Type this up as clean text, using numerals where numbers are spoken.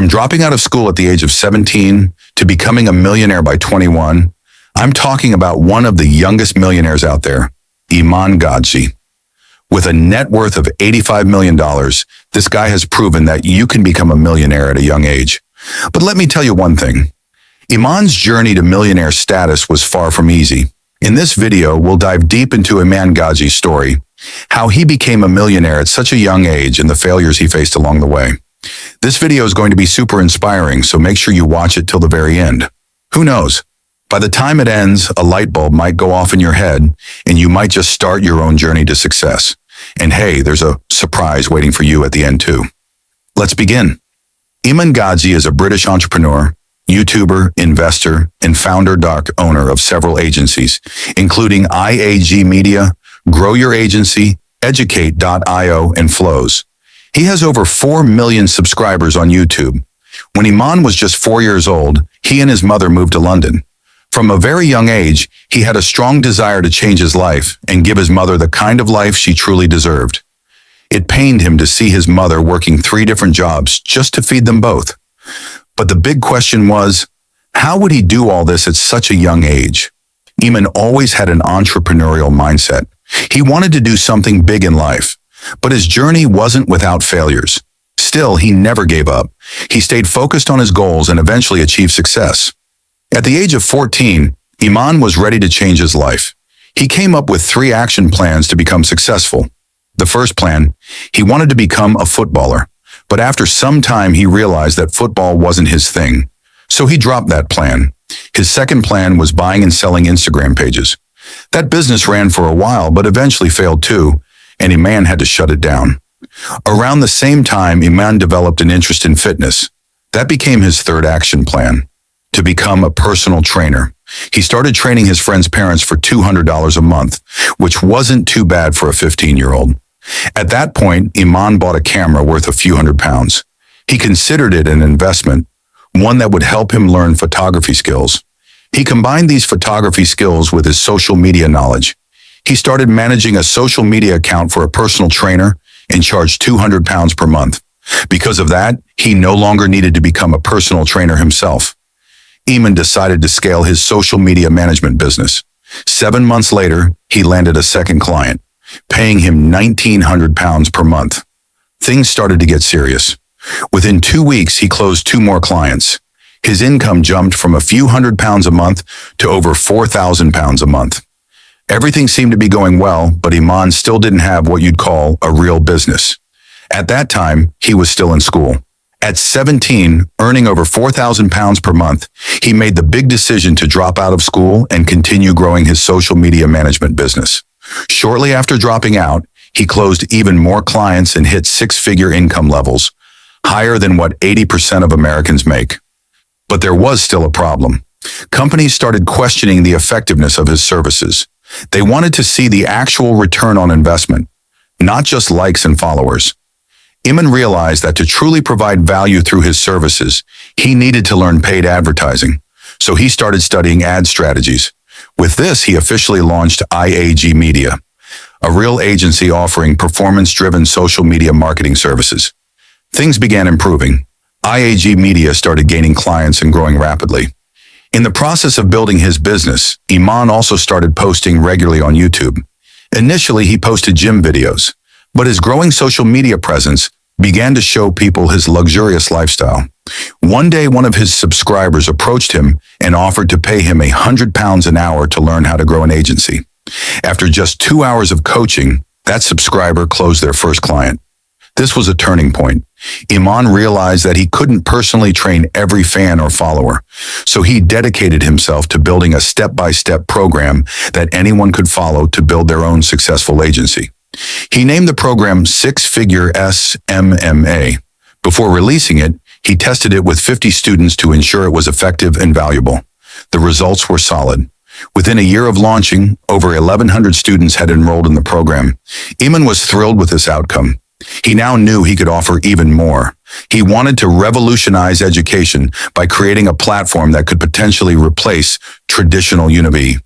From dropping out of school at the age of 17 to becoming a millionaire by 21, I'm talking about one of the youngest millionaires out there, Iman Gadzhi. With a net worth of $85 million, this guy has proven that you can become a millionaire at a young age. But let me tell you one thing. Iman's journey to millionaire status was far from easy. In this video, we'll dive deep into Iman Gadzhi's story, how he became a millionaire at such a young age and the failures he faced along the way. This video is going to be super inspiring, so make sure you watch it till the very end. Who knows? By the time it ends, a light bulb might go off in your head, and you might just start your own journey to success. And hey, there's a surprise waiting for you at the end too. Let's begin. Iman Gadzhi is a British entrepreneur, YouTuber, investor, and founder-owner of several agencies, including IAG Media, Grow Your Agency, Educate.io, and Flows. He has over 4 million subscribers on YouTube. When Iman was just 4 years old, he and his mother moved to London. From a very young age, he had a strong desire to change his life and give his mother the kind of life she truly deserved. It pained him to see his mother working 3 different jobs just to feed them both. But the big question was, how would he do all this at such a young age? Iman always had an entrepreneurial mindset. He wanted to do something big in life, but his journey wasn't without failures. Still, he never gave up. He stayed focused on his goals and eventually achieved success. At the age of 14, Iman was ready to change his life. He came up with 3 action plans to become successful. The first plan, he wanted to become a footballer, but after some time he realized that football wasn't his thing, so he dropped that plan. His second plan was buying and selling Instagram pages. That business ran for a while, but eventually failed too, and Iman had to shut it down. Around the same time, Iman developed an interest in fitness. That became his third action plan, to become a personal trainer. He started training his friends' parents for $200 a month, which wasn't too bad for a 15-year-old. At that point, Iman bought a camera worth a few £100s. He considered it an investment, one that would help him learn photography skills. He combined these photography skills with his social media knowledge. He started managing a social media account for a personal trainer and charged £200 per month. Because of that, he no longer needed to become a personal trainer himself. Iman decided to scale his social media management business. 7 months later, he landed a second client, paying him £1,900 per month. Things started to get serious. Within 2 weeks, he closed 2 more clients. His income jumped from a few £100s a month to over £4,000 a month. Everything seemed to be going well, but Iman still didn't have what you'd call a real business. At that time, he was still in school. At 17, earning over £4,000 per month, he made the big decision to drop out of school and continue growing his social media management business. Shortly after dropping out, he closed even more clients and hit 6-figure income levels, higher than what 80% of Americans make. But there was still a problem. Companies started questioning the effectiveness of his services. They wanted to see the actual return on investment, not just likes and followers. Iman realized that to truly provide value through his services, he needed to learn paid advertising. So he started studying ad strategies. With this, he officially launched IAG Media, a real agency offering performance-driven social media marketing services. Things began improving. IAG Media started gaining clients and growing rapidly. In the process of building his business, Iman also started posting regularly on YouTube. Initially, he posted gym videos, but his growing social media presence began to show people his luxurious lifestyle. One day, one of his subscribers approached him and offered to pay him £100 an hour to learn how to grow an agency. After just 2 hours of coaching, that subscriber closed their first client. This was a turning point. Iman realized that he couldn't personally train every fan or follower, so he dedicated himself to building a step-by-step program that anyone could follow to build their own successful agency. He named the program 6-Figure SMMA. Before releasing it, he tested it with 50 students to ensure it was effective and valuable. The results were solid. Within a year of launching, over 1,100 students had enrolled in the program. Iman was thrilled with this outcome. He now knew he could offer even more. He wanted to revolutionize education by creating a platform that could potentially replace traditional university.